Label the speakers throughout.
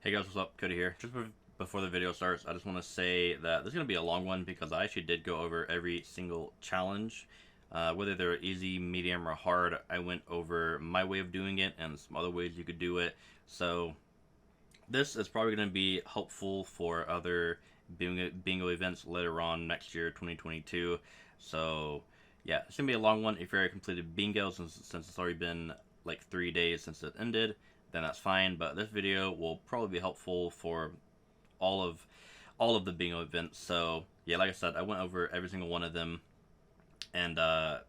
Speaker 1: Hey guys, what's up? Khody here. Just before the video starts, I just want to say that this is going to be a long one because I actually did go over every single challenge. Whether they're easy, medium, or hard, I went over my way of doing it and some other ways you could do it. So this is probably going to be helpful for other bingo events later on next year, 2022. So yeah, it's going to be a long one. If you already completed bingo, since it's already been like 3 days since it ended, then that's fine. But this video will probably be helpful for all of the bingo events. So yeah, like I said, I went over every single one of them, and I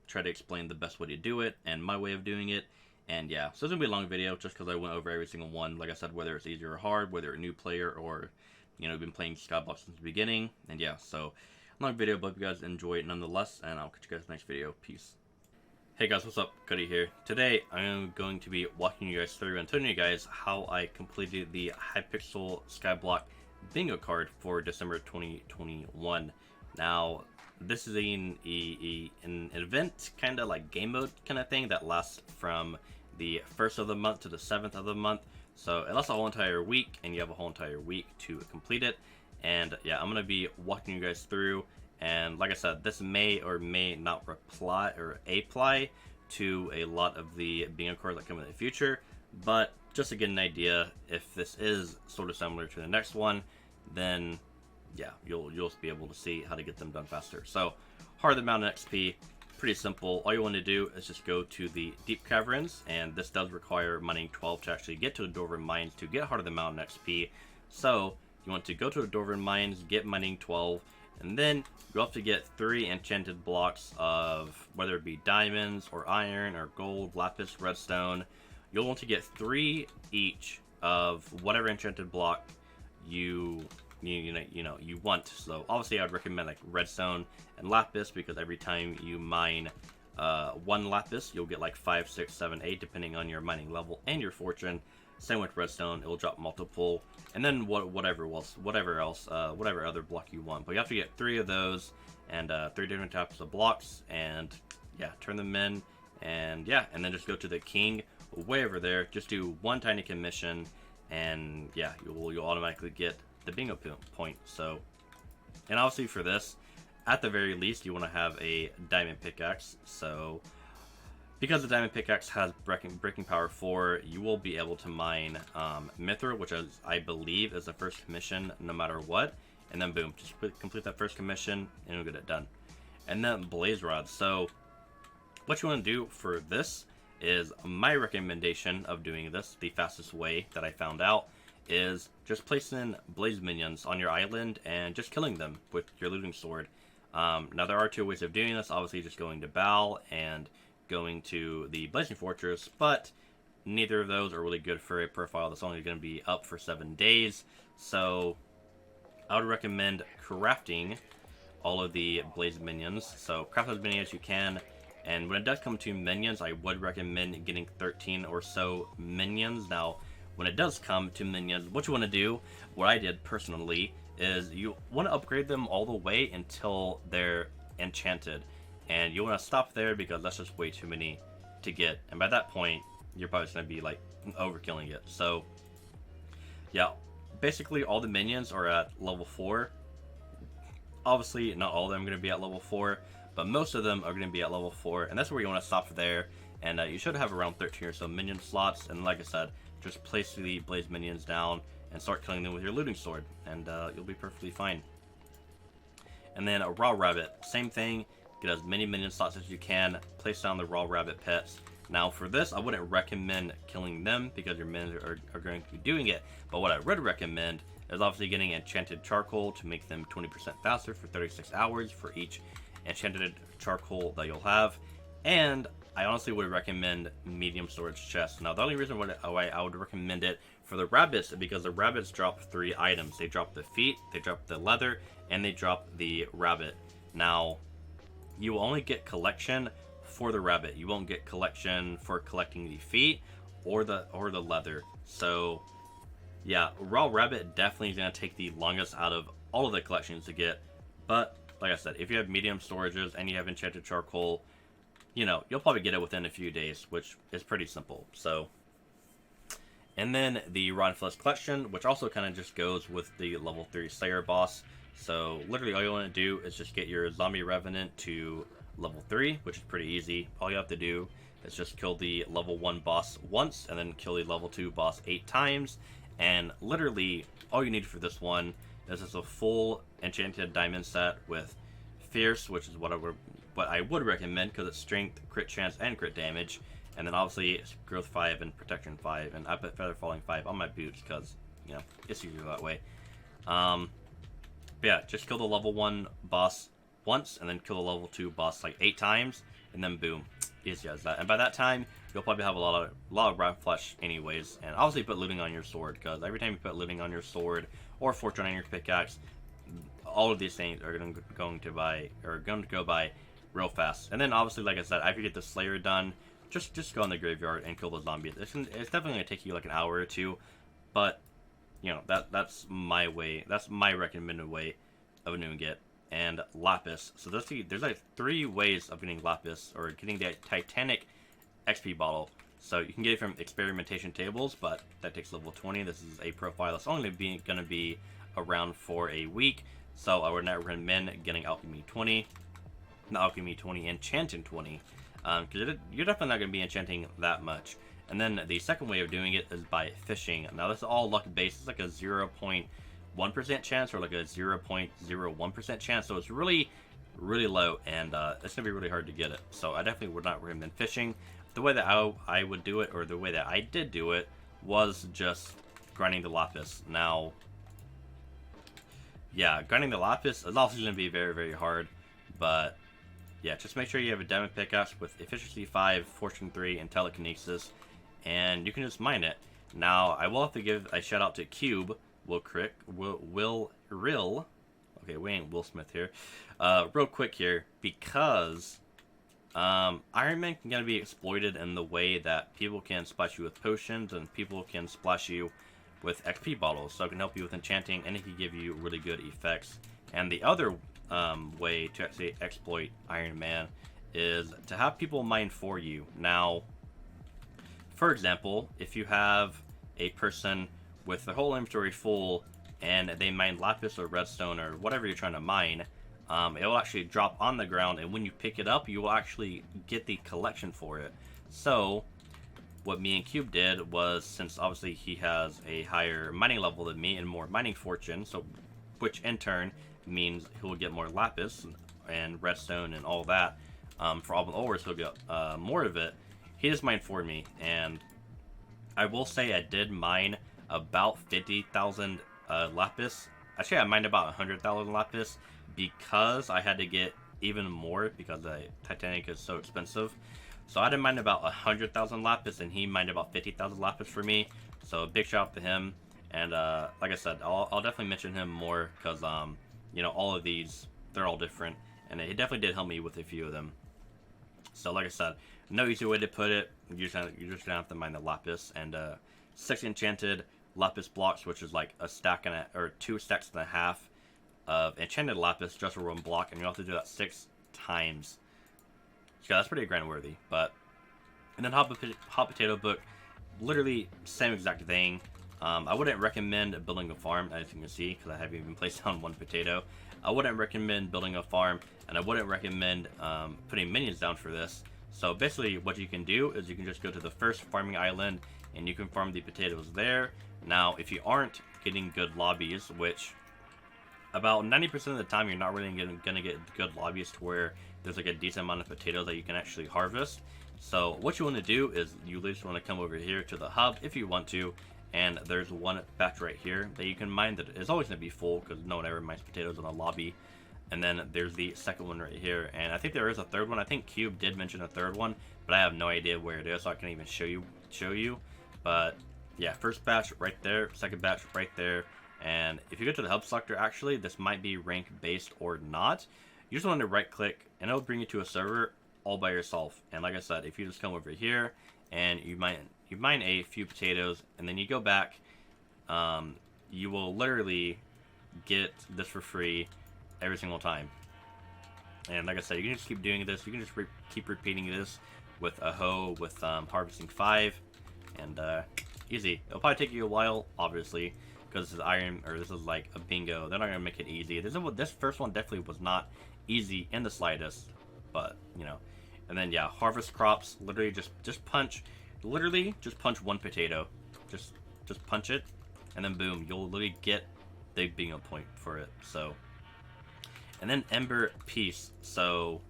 Speaker 1: try to explain the best way to do it and my way of doing it. And yeah, so it's gonna be a long video just because I went over every single one. Like I said, whether it's easy or hard, whether you're a new player or been playing Skyblock since the beginning. And yeah, so long video, but if you guys enjoy it nonetheless, and I'll catch you guys in the next video. Peace. Hey guys, what's up? Khody here. Today I am going to be walking you guys through and telling you guys how I completed the Hypixel Skyblock bingo card for December 2021. Now, this is an event, kind of like game mode kind of thing that lasts from the 1st of the month to the 7th of the month. So it lasts a whole entire week, and you have a whole entire week to complete it. And yeah, I'm going to be walking you guys through. And like I said, this may or may not apply to a lot of the bingo cards that come in the future. But just to get an idea, if this is sort of similar to the next one, then yeah, you'll be able to see how to get them done faster. So, hard amount of XP, pretty simple. All you want to do is just go to the deep caverns, and this does require mining 12 to actually get to the Dwarven mines to get Heart of the Mountain XP. So you want to go to the Dwarven mines, get mining 12. And then you have to get 3 enchanted blocks of whether it be diamonds or iron or gold, lapis, redstone. You'll want to get 3 each of whatever enchanted block you want. So obviously I'd recommend like redstone and lapis, because every time you mine 1 lapis, you'll get like 5, 6, 7, 8 depending on your mining level and your fortune. Same with redstone, it'll drop multiple, and then whatever other block you want. But you have to get 3 of those, and 3 different types of blocks, and yeah, turn them in, and yeah, and then just go to the king way over there. Just do 1 tiny commission, and yeah, you'll automatically get the bingo point. So, and obviously for this, at the very least, you want to have a diamond pickaxe. So, because the diamond pickaxe has breaking power 4, you will be able to mine mithril, which I believe is the first commission no matter what. And then boom, just complete that first commission and you'll get it done. And then blaze rods. So what you want to do for this is, my recommendation of doing this, the fastest way that I found out, is just placing blaze minions on your island and just killing them with your looting sword. Now there are 2 ways of doing this. Obviously just going to Bal and going to the Blazing Fortress, but neither of those are really good for a profile that's only going to be up for 7 days. So I would recommend crafting all of the blaze minions. So craft as many as you can, and when it does come to minions, I would recommend getting 13 or so minions. Now when it does come to minions, what you want to do, what I did personally, is you want to upgrade them all the way until they're enchanted. And you want to stop there because that's just way too many to get. And by that point, you're probably going to be like overkilling it. So yeah, basically all the minions are at level 4. Obviously not all of them are going to be at level 4, but most of them are going to be at level 4. And that's where you want to stop there. And you should have around 13 or so minion slots. And like I said, just place the blaze minions down and start killing them with your looting sword. And you'll be perfectly fine. And then a raw rabbit, same thing. Get as many minion slots as you can, place down the raw rabbit pets. Now for this, I wouldn't recommend killing them because your minions are going to be doing it. But what I would recommend is obviously getting enchanted charcoal to make them 20% faster for 36 hours for each enchanted charcoal that you'll have. And I honestly would recommend medium storage chests. Now the only reason why I would recommend it for the rabbits is because the rabbits drop 3 items. They drop the feet, they drop the leather, and they drop the rabbit. Now, you will only get collection for the rabbit. You won't get collection for collecting the feet or the leather. So yeah, raw rabbit definitely is going to take the longest out of all of the collections to get. But like I said, if you have medium storages and you have enchanted charcoal, you'll probably get it within a few days, which is pretty simple. So And then the Rotten Flesh Collection, which also kind of just goes with the level 3 Slayer boss. So literally all you want to do is just get your Zombie Revenant to level 3, which is pretty easy. All you have to do is just kill the level 1 boss once, and then kill the level 2 boss 8 times. And literally all you need for this one is just a full enchanted diamond set with Fierce, which is what I would recommend because it's strength, crit chance, and crit damage. And then obviously it's growth 5 and protection 5, and I put feather falling 5 on my boots because, you know, it's easier that way. But yeah, just kill the level 1 boss once, and then kill the level 2 boss like 8 times, and then boom, easy as that. And by that time, you'll probably have a lot of rotten flesh anyways. And obviously put looting on your sword, because every time you put looting on your sword or fortune on your pickaxe, all of these things are going to go by real fast. And then obviously, like I said, after you get the Slayer done, just go in the graveyard and kill the zombies. It's definitely going to take you like an hour or two, but you know, that's my way. That's my recommended way of doing it. And Lapis. So there's like 3 ways of getting Lapis, or getting the Titanic XP bottle. So you can get it from experimentation tables, but that takes level 20. This is a profile that's only going to be around for a week. So I would not recommend getting Alchemy 20. Not Alchemy 20, Enchanting 20. Because you're definitely not going to be enchanting that much. And then the second way of doing it is by fishing. Now this is all luck based. It's like a 0.1% chance, or like a 0.01% chance. So it's really, really low, and it's going to be really hard to get it. So I definitely would not recommend fishing. The way that I would do it, or the way that I did do it, was just grinding the Lapis. Now, yeah, grinding the Lapis is also going to be very, very hard, but yeah, just make sure you have a diamond pickaxe with efficiency 5, fortune 3, and telekinesis, and you can just mine it. Now, I will have to give a shout out to Cube, okay, we ain't Will Smith here, real quick here, because Iron Man can be exploited in the way that people can splash you with potions, and people can splash you with XP bottles, so it can help you with enchanting, and it can give you really good effects. And the other way to actually exploit Iron Man is to have people mine for you. Now, for example, if you have a person with their whole inventory full and they mine lapis or redstone or whatever you're trying to mine, it will actually drop on the ground, and when you pick it up, you will actually get the collection for it. So what me and Cube did was, since obviously he has a higher mining level than me and more mining fortune, so which in turn means he'll get more lapis and redstone and all that, for all the ores he'll get more of it. He just mined for me, and I will say I did mine about 50,000 lapis. Actually, I mined about 100,000 lapis because I had to get even more because the Titanic is so expensive. So I did mine about 100,000 lapis, and he mined about 50,000 lapis for me. So a big shout out to him. And like I said, I'll definitely mention him more because you know, all of these, they're all different, and it definitely did help me with a few of them. So like I said, no easy way to put it. You're just gonna have to mine the lapis, and 6 enchanted lapis blocks, which is like a stack or 2 stacks and a half of enchanted lapis just for 1 block, and you have to do that 6 times. So that's pretty grind worthy. But and then hot potato book, literally same exact thing. I wouldn't recommend building a farm, as you can see, because I haven't even placed down 1 potato. I wouldn't recommend building a farm, and I wouldn't recommend putting minions down for this. So basically what you can do is you can just go to the first farming island, and you can farm the potatoes there. Now, if you aren't getting good lobbies, which about 90% of the time you're not really gonna get good lobbies to where there's like a decent amount of potatoes that you can actually harvest. So what you want to do is you just want to come over here to the hub if you want to, and there's 1 batch right here that you can mine that is always going to be full because no one ever mines potatoes in a lobby. And then there's the second one right here, and I think there is a third one. I think Cube did mention a third one, but I have no idea where it is, so I can't even show you. But yeah, first batch right there, second batch right there. And if you go to the hub selector, actually this might be rank based or not. You just want to right click, and it'll bring you to a server all by yourself. And like I said, if you just come over here and you mine a few potatoes, and then you go back, you will literally get this for free every single time. And like I said, you can just keep doing this. You can just keep repeating this with a hoe, with harvesting 5, and easy. It'll probably take you a while, obviously, because this is iron, or this is like a bingo. They're not gonna make it easy. This first one definitely was not easy in the slightest, but you know. And then yeah, harvest crops. Literally just punch. Literally just punch one potato. Just punch it, and then boom, you'll literally get the bingo point for it. So, and then ember piece. So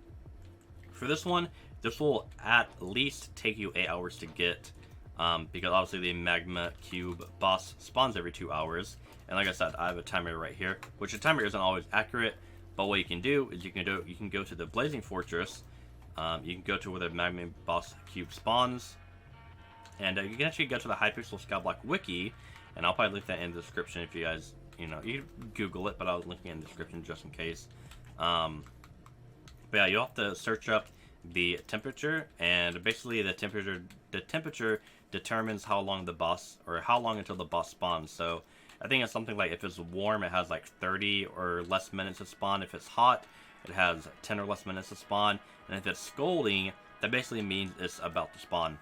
Speaker 1: for this one, this will at least take you 8 hours to get, because obviously the Magna Cube boss spawns every 2 hours. And like I said, I have a timer right here, which the timer isn't always accurate. But what you can do is you can go to the Blazing Fortress. You can go to where the Magma boss cube spawns, and you can actually go to the Hypixel Skyblock wiki, and I'll probably link that in the description if you guys, you know, you can Google it, but I'll link it in the description just in case. But yeah, you'll have to search up the temperature, and basically the temperature determines how long the boss, or how long until the boss spawns. So I think it's something like if it's warm, it has like 30 or less minutes to spawn. If it's hot, it has 10 or less minutes to spawn. And if it's scalding, that basically means it's about to spawn.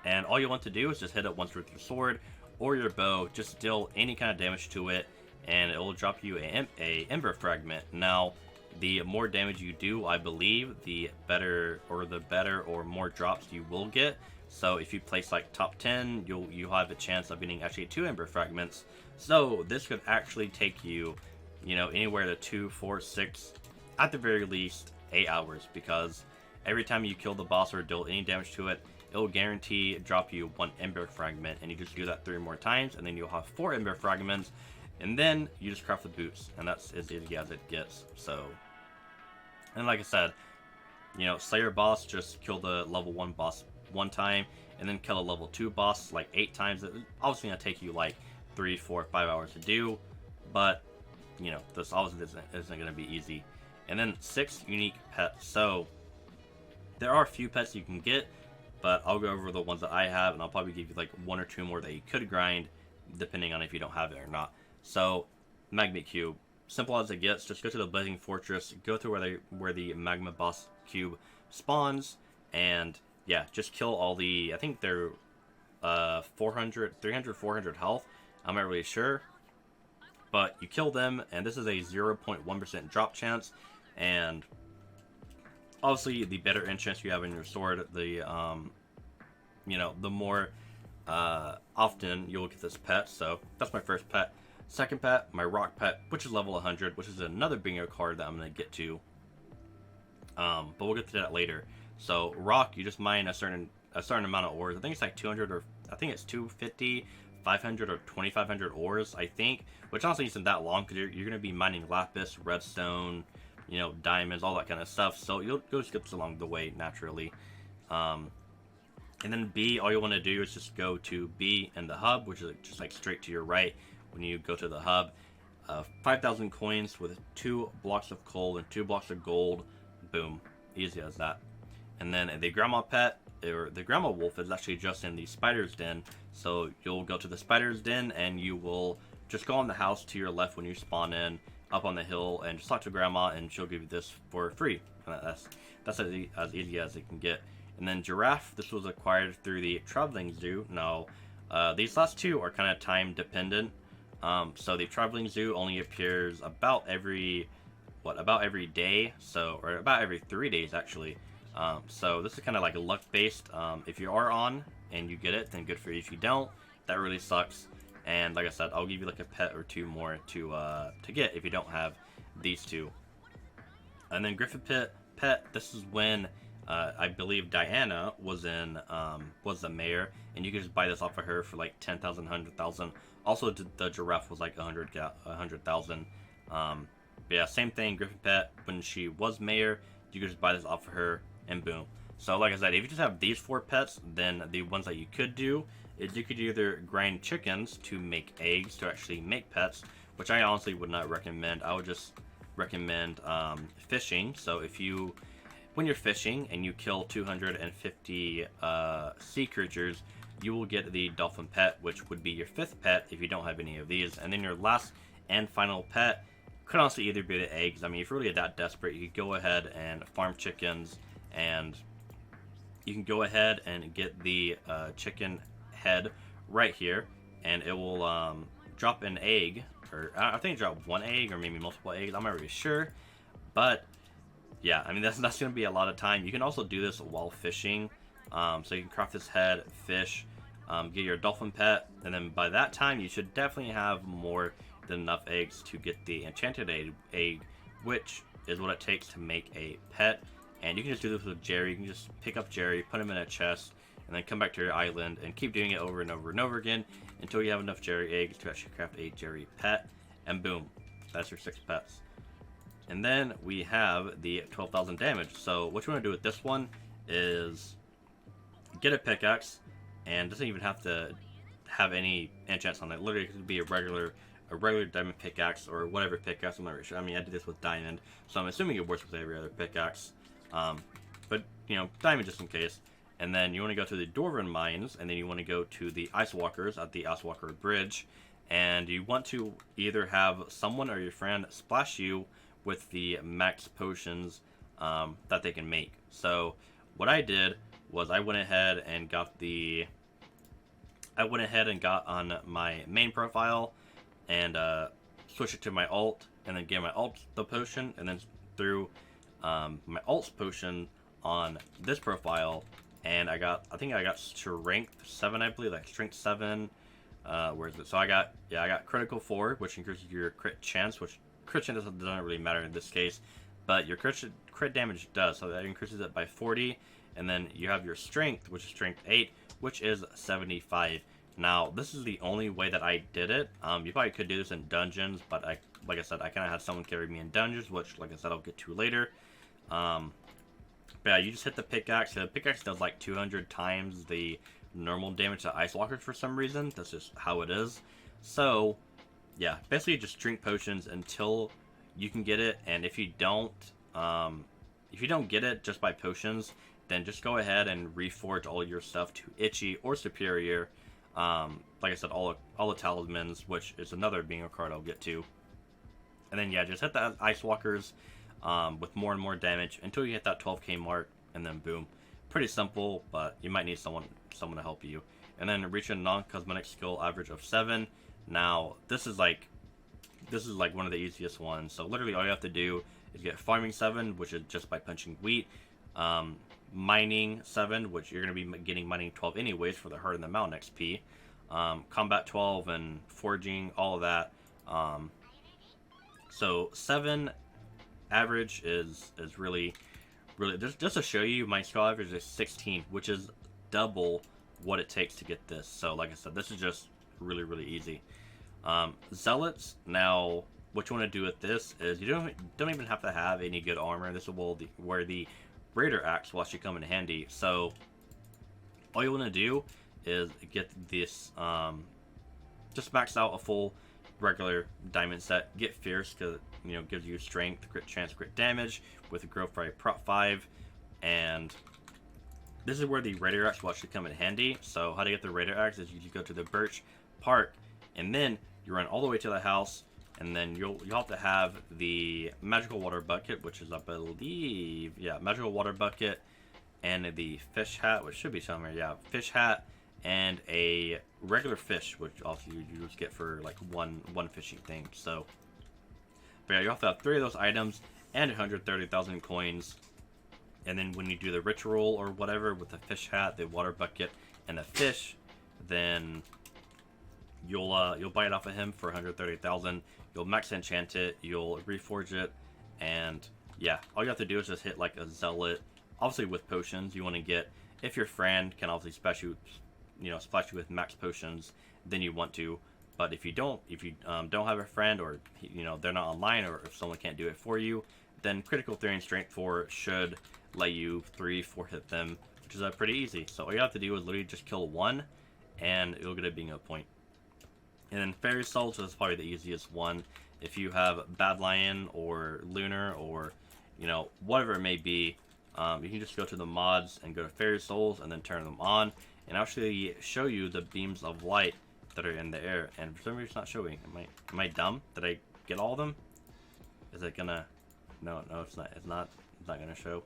Speaker 1: And all you want to do is just hit it once with your sword or your bow, just deal any kind of damage to it, and it will drop you a ember fragment. Now, the more damage you do, I believe, the better or more drops you will get. So if you place like top 10, you'll have a chance of getting actually 2 ember fragments. So this could actually take you, you know, anywhere to 2, 4, 6, at the very least 8 hours, because every time you kill the boss or deal any damage to it, it'll guarantee drop you 1 ember fragment, and you just do that 3 more times, and then you'll have 4 ember fragments, and then you just craft the boots, and that's as easy as it gets. So, and like I said, you know, Slayer boss, just kill the level 1 boss 1 time, and then kill a level 2 boss like 8 times. It's obviously gonna take you like 3, 4, 5 hours to do, but you know, this obviously isn't gonna be easy. And then 6 unique pets. So there are a few pets you can get, but I'll go over the ones that I have, and I'll probably give you like 1 or 2 more that you could grind, depending on if you don't have it or not. So Magma Cube, simple as it gets. Just go to the Blazing Fortress, go through where the Magma boss cube spawns, and yeah, just kill all the, I think they're 300, 400 health. I'm not really sure, but you kill them, and this is a 0.1% drop chance. And obviously, the better enchants you have in your sword, the you know, the more often you'll get this pet. So that's my first pet. Second pet, my rock pet, which is level 100, which is another bingo card that I'm gonna get to. But we'll get to that later. So rock, you just mine a certain amount of ores. I think it's like 200, or I think it's 250, 500, or 2500 ores. I think, which honestly isn't that long, because you're gonna be mining lapis, redstone, you know, diamonds, all that kind of stuff. So you'll skip this along the way naturally. And then B, all you want to do is just go to B in the hub, which is just like straight to your right when you go to the hub. 5,000 coins with 2 blocks of coal and 2 blocks of gold. Boom, easy as that. And then the grandma pet, or the grandma wolf, is actually just in the spider's den. So you'll go to the spider's den, and you will just go on the house to your left when you spawn in, up on the hill, and just talk to grandma, and she'll give you this for free. And that's as easy as it can get. And then Giraffe, this was acquired through the Traveling Zoo. Now, these last 2 are kind of time dependent. So the Traveling Zoo only appears about every day, so, or about every 3 days actually. So this is kind of like luck based. If you are on and you get it, then good for you. If you don't, that really sucks. And like I said, I'll give you like a pet or 2 more to get if you don't have these 2. And then Griffith Pet, this is when I believe Diana was the mayor, and you could just buy this off of her for like 10,000, 100,000. Also, the giraffe was like 100,000. Yeah, same thing. Griffin Pet, when she was mayor, you could just buy this off of her, and boom. So like I said, if you just have these 4 pets, then the ones that you could do is you could either grind chickens to make eggs to actually make pets, which I honestly would not recommend. I would just recommend fishing. So when you're fishing and you kill 250 sea creatures, you will get the dolphin pet, which would be your 5th pet if you don't have any of these. And then your last and final pet could also either be the eggs. I mean, if you're really that desperate, you could go ahead and farm chickens, and you can go ahead and get the chicken head right here, and it will drop an egg, or I think it dropped one egg or maybe multiple eggs. I'm not really sure, but yeah, I mean that's going to be a lot of time. You can also do this while fishing, so you can craft this head, fish, get your dolphin pet, and then by that time you should definitely have more than enough eggs to get the enchanted egg, which is what it takes to make a pet. And you can just do this with Jerry. You can just pick up Jerry, put him in a chest, and then come back to your island and keep doing it over and over and over again until you have enough Jerry eggs to actually craft a Jerry pet, and boom, that's your 6 pets. And then we have the 12,000 damage. So what you want to do with this one is get a pickaxe, and doesn't even have to have any enchants on it. Literally, it could be a regular diamond pickaxe or whatever pickaxe. I'm not really sure. I mean, I did this with diamond, so I'm assuming it works with every other pickaxe. But you know, diamond just in case. And then you want to go to the Dwarven mines, and then you want to go to the Ice Walkers at the Ice Walker Bridge, and you want to either have someone or your friend splash you with the max potions that they can make. So what I did was I went ahead and got on my main profile and switched it to my alt, and then gave my alt the potion, and then threw my alt's potion on this profile, and I think I got strength 7, I believe, like strength 7. Where is it? So I got critical 4, which increases your crit chance, which crit chance doesn't really matter in this case, but your crit damage does, so that increases it by 40. And then you have your strength, which is strength 8, which is 75. Now, this is the only way that I did it. You probably could do this in dungeons, but like I said, I kind of had someone carry me in dungeons, which, like I said, I'll get to later. But yeah, you just hit the pickaxe. The pickaxe does like 200 times the normal damage to Ice Walkers for some reason. That's just how it is. So, yeah, basically just drink potions until you can get it. And if you don't get it just by potions, then just go ahead and reforge all your stuff to Itchy or Superior. Like I said, all the talismans, which is another bingo card I'll get to. And then yeah, just hit the Ice Walkers with more and more damage until you hit that 12k mark, and then boom. Pretty simple, but you might need someone to help you. And then reach a non-cosmetic skill average of 7. Now this is like one of the easiest ones. So literally all you have to do is get farming 7, which is just by punching wheat. Mining 7, which you're going to be getting mining 12 anyways for the Heart in the Mountain XP. Combat 12 and forging, all of that. So 7 average is really just to show you, my skill average is 16, which is double what it takes to get this. So like I said, this is just really easy. Zealots, now what you want to do with this is you don't even have to have any good armor. This will where the Raider axe will actually come in handy. So all you want to do is get this, just max out a full regular diamond set. Get fierce because gives you strength, crit chance, crit damage with a growth by prop 5, and this is where the Raider axe will actually come in handy. So how to get the Raider axe is you go to the Birch Park, and then you run all the way to the house, and then you'll have to have the magical water bucket, which is, I believe, yeah, magical water bucket, and the fish hat, which should be somewhere, yeah, fish hat, and a regular fish, which also you just get for like one fishing thing. So, but yeah, you have to have 3 of those items and 130,000 coins. And then when you do the ritual or whatever with the fish hat, the water bucket, and the fish, then you'll buy it off of him for 130,000. You'll max enchant it, you'll reforge it, and yeah, all you have to do is just hit like a zealot. Obviously with potions, you want to get, if your friend can obviously splash you with max potions, then you want to. But if you don't have a friend, or they're not online, or if someone can't do it for you, then critical 3 and strength 4 should let you 3-4 hit them, which is pretty easy. So all you have to do is literally just kill 1, and you'll get a bingo point. And then Fairy Souls is probably the easiest one. If you have Bad Lion or Lunar or whatever it may be, you can just go to the mods and go to Fairy Souls and then turn them on, and actually show you the beams of light that are in the air. And for some reason it's not showing. Am I dumb? Did I get all of them? Is it gonna? No, it's not. It's not gonna show.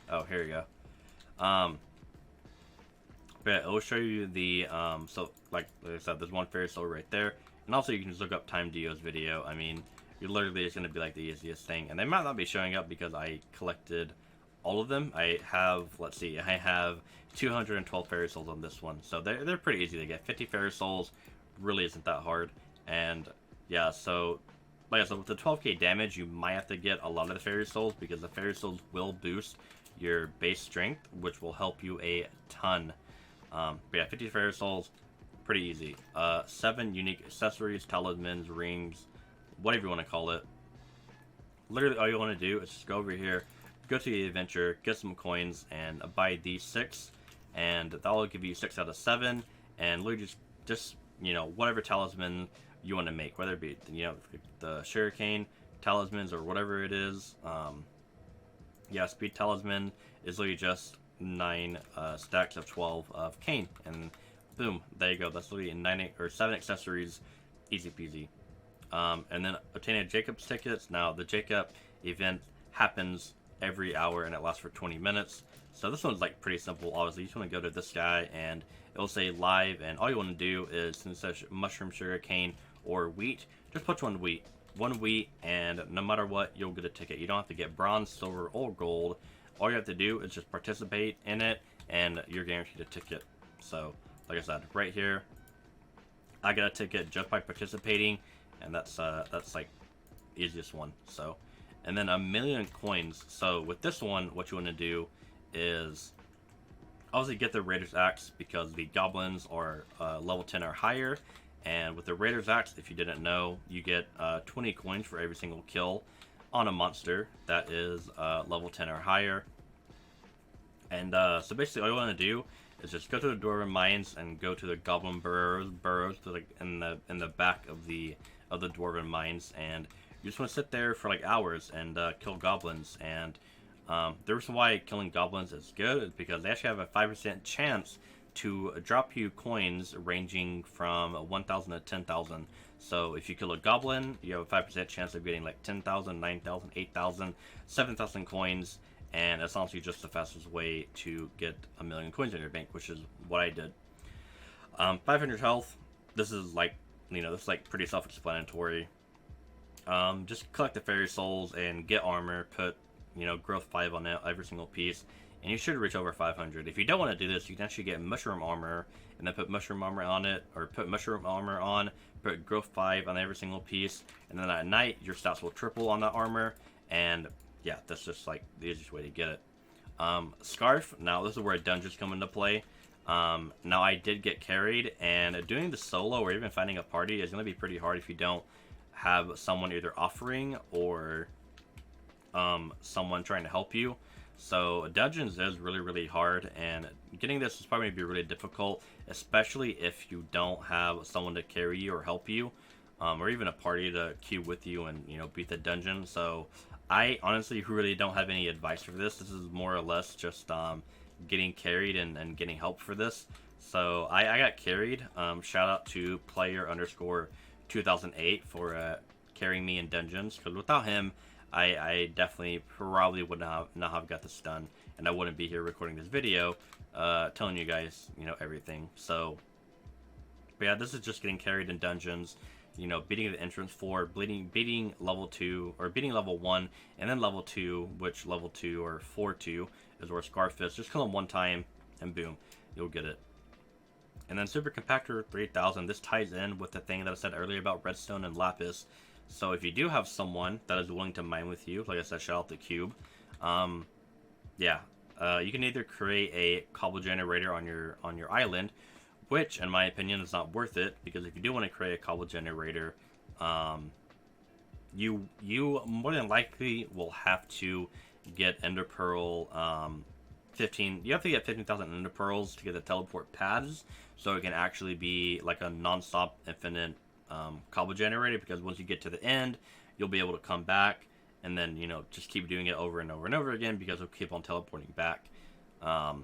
Speaker 1: Oh, here you go. But yeah, it will show you the, so like I said, there's one fairy soul right there. And also you can just look up Time Dio's video. I mean, you're literally, it's going to be like the easiest thing. And they might not be showing up because I collected all of them. I have, let's see, I have 212 fairy souls on this one. So they're pretty easy to get. 50 fairy souls really isn't that hard. And yeah, so like I said, with the 12k damage, you might have to get a lot of the fairy souls because the fairy souls will boost your base strength, which will help you a ton. But yeah, 50 fairy souls, pretty easy. 7 unique accessories, talismans, rings, whatever you want to call it. Literally all you want to do is just go over here, go to the adventure, get some coins, and buy these 6, and that will give you 6 out of 7, and literally just you know, whatever talisman you want to make, whether it be, you know, the sugarcane talismans or whatever it is. Yeah, speed talisman is literally just 9 stacks of 12 of cane, and boom, there you go. That's literally 9 or 7 accessories, easy peasy. And then obtaining Jacob's tickets. Now the Jacob event happens every hour and it lasts for 20 minutes. So this one's like pretty simple. Obviously, you just want to go to this guy and it'll say live, and all you want to do is, since it says mushroom, sugar cane, or wheat, just put one wheat, and no matter what, you'll get a ticket. You don't have to get bronze, silver, or gold. All you have to do is just participate in it, and you're guaranteed a ticket. So, like I said, right here, I got a ticket just by participating, and that's like easiest one. So, and then 1,000,000 coins. So with this one, what you want to do is obviously get the Raiders Axe, because the goblins are level 10 or higher. And with the Raiders Axe, if you didn't know, you get 20 coins for every single kill on a monster that is level 10 or higher. And so basically all you want to do is just go to the Dwarven Mines and go to the Goblin burrows to like in the back of the Dwarven Mines, and you just want to sit there for like hours and kill goblins. And the reason why killing goblins is good is because they actually have a 5% chance to drop you coins ranging from 1,000 to 10,000. So if you kill a goblin, you have a 5% chance of getting like 10,000, 9,000, 8,000, 7,000 coins, and it's honestly just the fastest way to get 1,000,000 coins in your bank, which is what I did. 500 health. This is like, you know, this is like pretty self-explanatory. Just collect the fairy souls and get armor. Put, you know, growth 5 on every single piece, and you should reach over 500. If you don't want to do this, you can actually get mushroom armor and then put mushroom armor on it, or put mushroom armor on, put growth 5 on every single piece, and then at night your stats will triple on that armor. And yeah, that's just like the easiest way to get it. Scarf. Now this is where dungeons come into play. Now I did get carried, and doing the solo or even finding a party is going to be pretty hard if you don't have someone either offering or someone trying to help you. So dungeons is really hard, and getting this is probably going to be really difficult, especially if you don't have someone to carry you or help you, or even a party to queue with you and, you know, beat the dungeon. So I honestly really don't have any advice for this. This is more or less just getting carried and getting help for this. So I got carried. Shout out to player_2008 for carrying me in dungeons, because without him, I definitely probably would not have got this done, and I wouldn't be here recording this video, telling you guys, you know, everything. So, but yeah, this is just getting carried in dungeons, you know, beating the entrance floor, beating level 2, or beating level 1, and then level 2, which level 2 or 4-2 is where Scarf is. Just kill him one time, and boom, you'll get it. And then Super Compactor 3000, this ties in with the thing that I said earlier about redstone and lapis. So if you do have someone that is willing to mine with you, like I said, shout out to Cube. Yeah, you can either create a cobble generator on your island, which in my opinion is not worth it, because if you do want to create a cobble generator, you more than likely will have to get Ender Pearl 15. You have to get 15,000 Ender Pearls to get the teleport pads, so it can actually be like a non-stop infinite cobble generator, because once you get to the end, you'll be able to come back and then, you know, just keep doing it over and over and over again, because it'll keep on teleporting back. But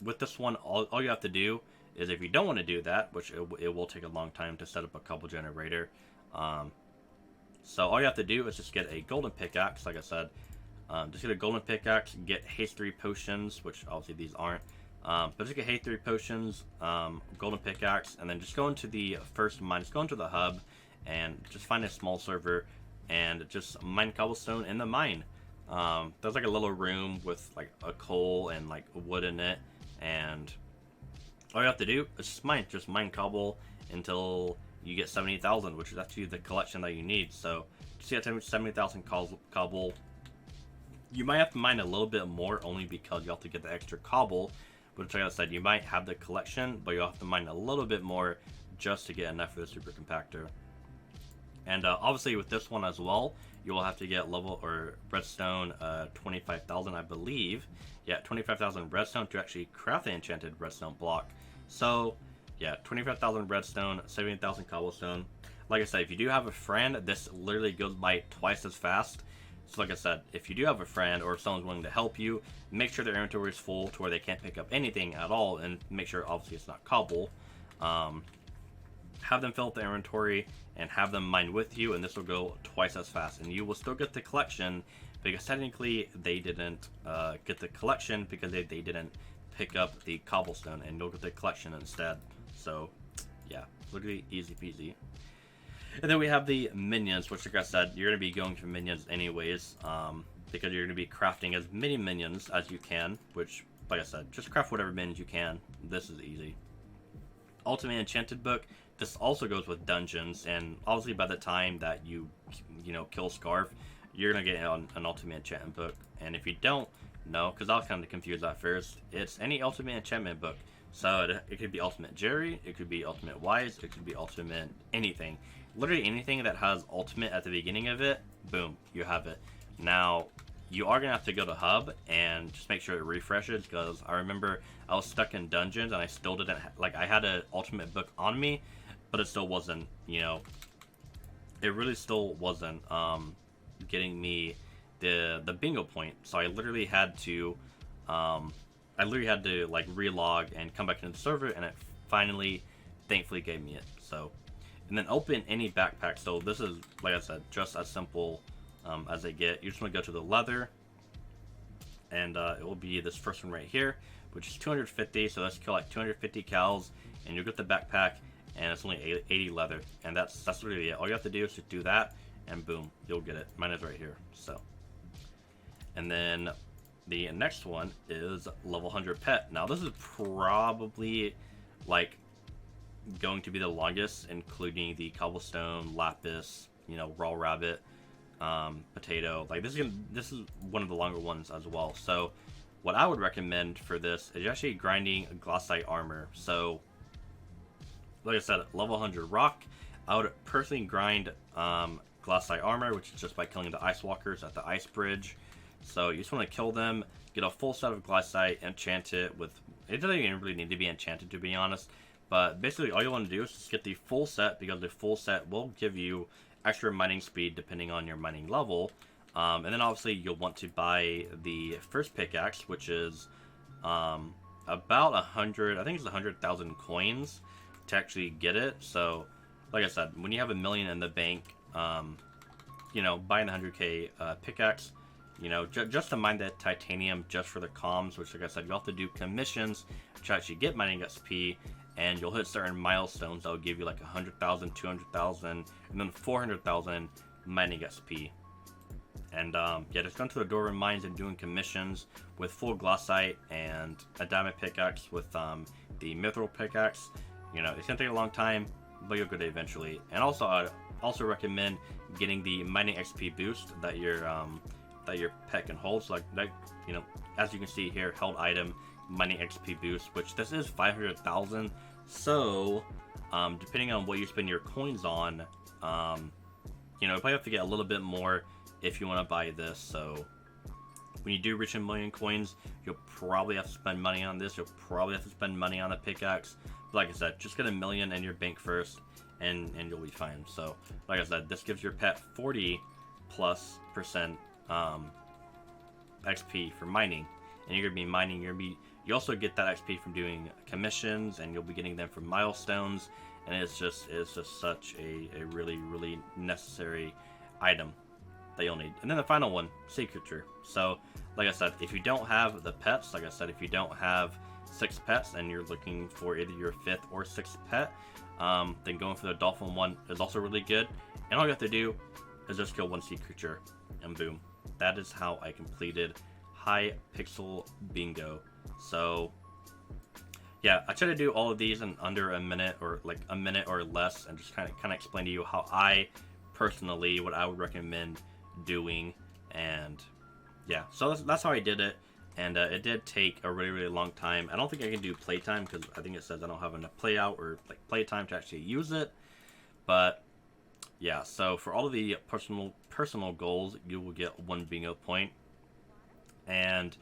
Speaker 1: with this one, all you have to do is, if you don't want to do that, which it will take a long time to set up a cobble generator, so all you have to do is just get a golden pickaxe, like I said. Just get a golden pickaxe, get haste 3 potions, which obviously these aren't, But just get hay 3 potions, golden pickaxe, and then just go into the first mine. Just go into the hub and just find a small server and just mine cobblestone in the mine. There's like a little room with like a coal and like wood in it, and all you have to do is just mine cobble until you get 70,000, which is actually the collection that you need. So to get 70,000 cobble, you might have to mine a little bit more only because you have to get the extra cobble. But like I said, you might have the collection, but you have to mine a little bit more just to get enough for the super compactor. And obviously with this one as well, you will have to get level or redstone 25,000, I believe. Yeah, 25,000 redstone to actually craft the enchanted redstone block. So yeah, 25,000 redstone, 70,000 cobblestone. Like I said, if you do have a friend, this literally goes by twice as fast. So like I said, if you do have a friend or if someone's willing to help you, make sure their inventory is full to where they can't pick up anything at all, and make sure obviously it's not cobble. Have them fill up the inventory and have them mine with you, and this will go twice as fast, and you will still get the collection because technically they didn't get the collection because they didn't pick up the cobblestone, and you'll get the collection instead. So yeah, literally easy peasy. And then we have the minions, which like I said, you're going to be going for minions anyways, because you're going to be crafting as many minions as you can, which, like I said, just craft whatever minions you can. This is easy. Ultimate Enchanted Book, this also goes with dungeons, and obviously by the time that you kill Scarf, you're going to get an Ultimate Enchantment Book. And if you don't know, because I was kind of confused at first, it's any Ultimate Enchantment Book. So it could be Ultimate Jerry, it could be Ultimate Wise, it could be Ultimate anything. Literally anything that has Ultimate at the beginning of it, boom, you have it. Now, you are going to have to go to Hub and just make sure it refreshes, because I remember I was stuck in dungeons and I still didn't, I had an Ultimate Book on me, but it still wasn't, it really still wasn't getting me the bingo point. So I literally had to, like relog and come back into the server, and it finally, thankfully gave me it. So, and then open any backpack. So this is, like I said, just as simple as they get. You just want to go to the leather, and it will be this first one right here, which is 250. So let's kill like 250 cows, and you'll get the backpack, and it's only 80 leather, and that's literally it. All you have to do is just do that, and boom, you'll get it. Mine is right here. So, and then the next one is level 100 pet. Now this is probably like going to be the longest, including the cobblestone, lapis, raw rabbit, potato. Like this is one of the longer ones as well. So what I would recommend for this is actually grinding glassite armor. So like I said, level 100 rock, I would personally grind glassite armor, which is just by killing the ice walkers at the ice bridge. So you just want to kill them, get a full set of glassite, enchant it with, it doesn't even really need to be enchanted, to be honest, but basically all you want to do is just get the full set, because the full set will give you extra mining speed depending on your mining level. And then obviously you'll want to buy the first pickaxe, which is about 100, I think it's 100,000 coins to actually get it. So like I said, when you have $1 million in the bank, buying the 100k pickaxe, just to mine that titanium just for the comms, which like I said, you have to do commissions to actually get mining XP, and you'll hit certain milestones that will give you like 100,000, 200,000, and then 400,000 mining XP. And yeah, just going to the Dwarven mines and doing commissions with full glassite and a diamond pickaxe with the mithril pickaxe. It's gonna take a long time, but you'll get it eventually. And also, I also recommend getting the mining XP boost that your pet can hold. So like as you can see here, held item, mining XP boost, which this is 500,000. So depending on what you spend your coins on, you probably have to get a little bit more if you want to buy this. So when you do reach 1 million coins, you'll probably have to spend money on this. You'll probably have to spend money on a pickaxe. But like I said, just get 1 million in your bank first, and you'll be fine. So like I said, this gives your pet 40+% XP for mining, and you're gonna be mining. You also get that XP from doing commissions, and you'll be getting them from milestones. And it's just such a really necessary item that you'll need. And then the final one, Secreture. So like I said, if you don't have the pets, like I said, if you don't have 6 pets and you're looking for either your 5th or 6th pet, then going for the dolphin one is also really good. And all you have to do is just kill 1 sea creature, and boom. That is how I completed Hypixel Bingo. So yeah, I try to do all of these in under a minute, or like a minute or less, and just kind of explain to you how I personally, what I would recommend doing. And yeah, so that's how I did it. And it did take a really long time. I don't think I can do playtime because I think it says I don't have enough play out or like playtime to actually use it. But yeah, so for all of the personal goals, you will get 1 bingo point. And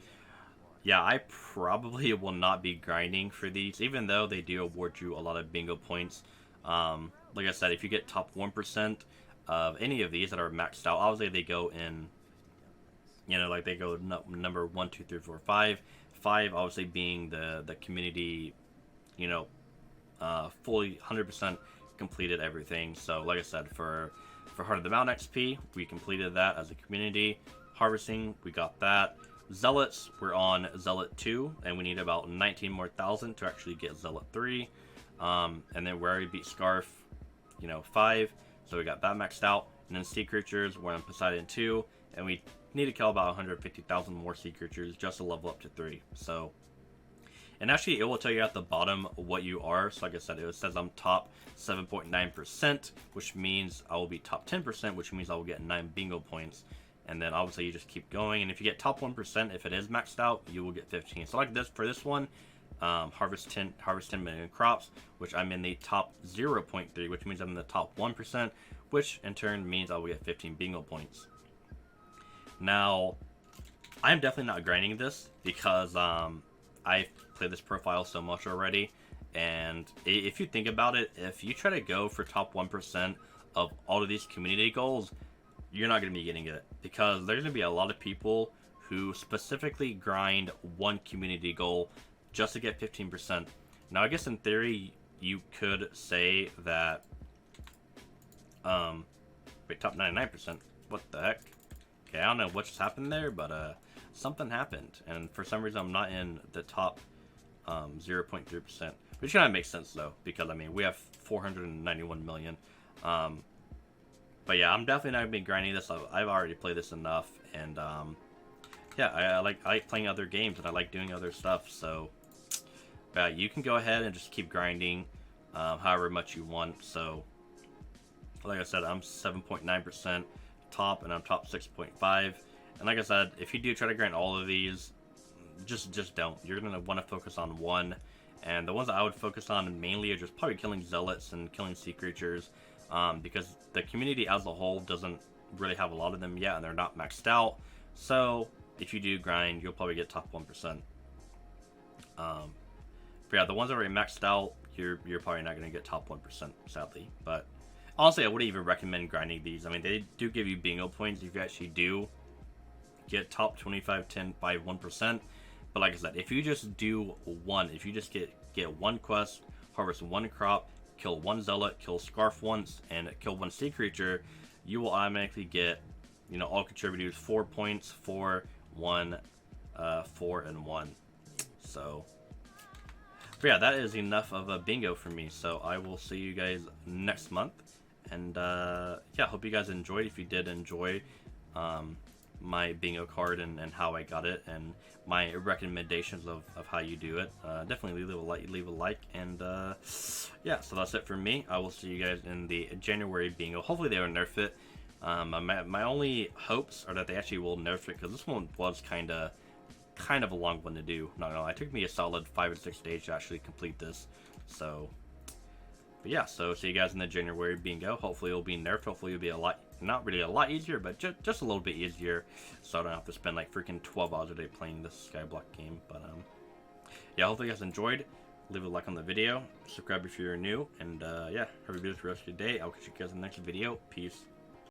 Speaker 1: yeah, I probably will not be grinding for these, even though they do award you a lot of bingo points. Like I said, if you get top 1% of any of these that are maxed out, obviously they go in, you know, like they go number 1, 2, 3, 4, 5. 5 obviously being the community, you know, fully 100% completed everything. So like I said, for Heart of the Mountain XP, we completed that as a community. Harvesting, we got that. Zealots, we're on Zealot 2, and we need about 19 more thousand to actually get Zealot 3. And then we already beat Scarf, you know, 5, so we got that maxed out. And then Sea Creatures, we're on Poseidon 2, and we need to kill about 150,000 more Sea Creatures just to level up to 3. So, and actually it will tell you at the bottom what you are. So like I said, it says I'm top 7.9%, which means I will be top 10%, which means I will get 9 bingo points. And then obviously you just keep going, and if you get top 1%, if it is maxed out, you will get 15. So like this, for this one, harvest 10 million crops, which I'm in the top 0.3, which means I'm in the top 1%, which in turn means I will get 15 bingo points. Now, I'm definitely not grinding this because I've played this profile so much already, and if you think about it, if you try to go for top 1% of all of these community goals, you're not going to be getting it, because there's going to be a lot of people who specifically grind 1 community goal just to get 15%. Now, I guess in theory, you could say that, wait, top 99%, what the heck? Okay, I don't know what just happened there, but something happened, and for some reason I'm not in the top 0.3%, which kind of makes sense though, because I mean we have 491 million. But yeah, I'm definitely not gonna be grinding this. I've already played this enough, and yeah, I like playing other games, and I like doing other stuff. So yeah, you can go ahead and just keep grinding however much you want. So like I said, I'm 7.9% top, and I'm top 6.5. And like I said, if you do try to grind all of these, just don't. You're gonna want to focus on one, and the ones that I would focus on mainly are just probably killing Zealots and killing Sea Creatures, because the community as a whole doesn't really have a lot of them yet, and they're not maxed out. So if you do grind, you'll probably get top 1%. But yeah, the ones that are already maxed out, you're probably not gonna get top 1%, sadly. But honestly, I wouldn't even recommend grinding these. I mean, they do give you bingo points if you actually do get top 25, 10, 5, 1%. But like I said, if you just do one, if you just get one quest, harvest one crop, kill one Zealot, kill Scarf once, and kill one Sea Creature, you will automatically get, you know, all contributors 4 points, 4, 1, 4, and 1. So, but yeah, that is enough of a bingo for me. So I will see you guys next month. And yeah, hope you guys enjoyed. If you did enjoy my bingo card and how I got it, and my recommendations of how you do it, definitely leave a like. And yeah, so that's it for me. I will see you guys in the January bingo. Hopefully they will nerf it. My only hopes are that they actually will nerf it, because this one was kind of a long one to do. Not gonna lie, it took me a solid 5 or 6 days to actually complete this. So, but yeah, so see you guys in the January bingo. Hopefully it'll be nerfed. Hopefully it'll be a lot, not really a lot easier, but just a little bit easier, so I don't have to spend like freaking 12 hours a day playing this Skyblock game. But yeah, hopefully you guys enjoyed. Leave a like on the video, subscribe if you're new, and yeah, have a beautiful rest of your day. I'll catch you guys in the next video. Peace.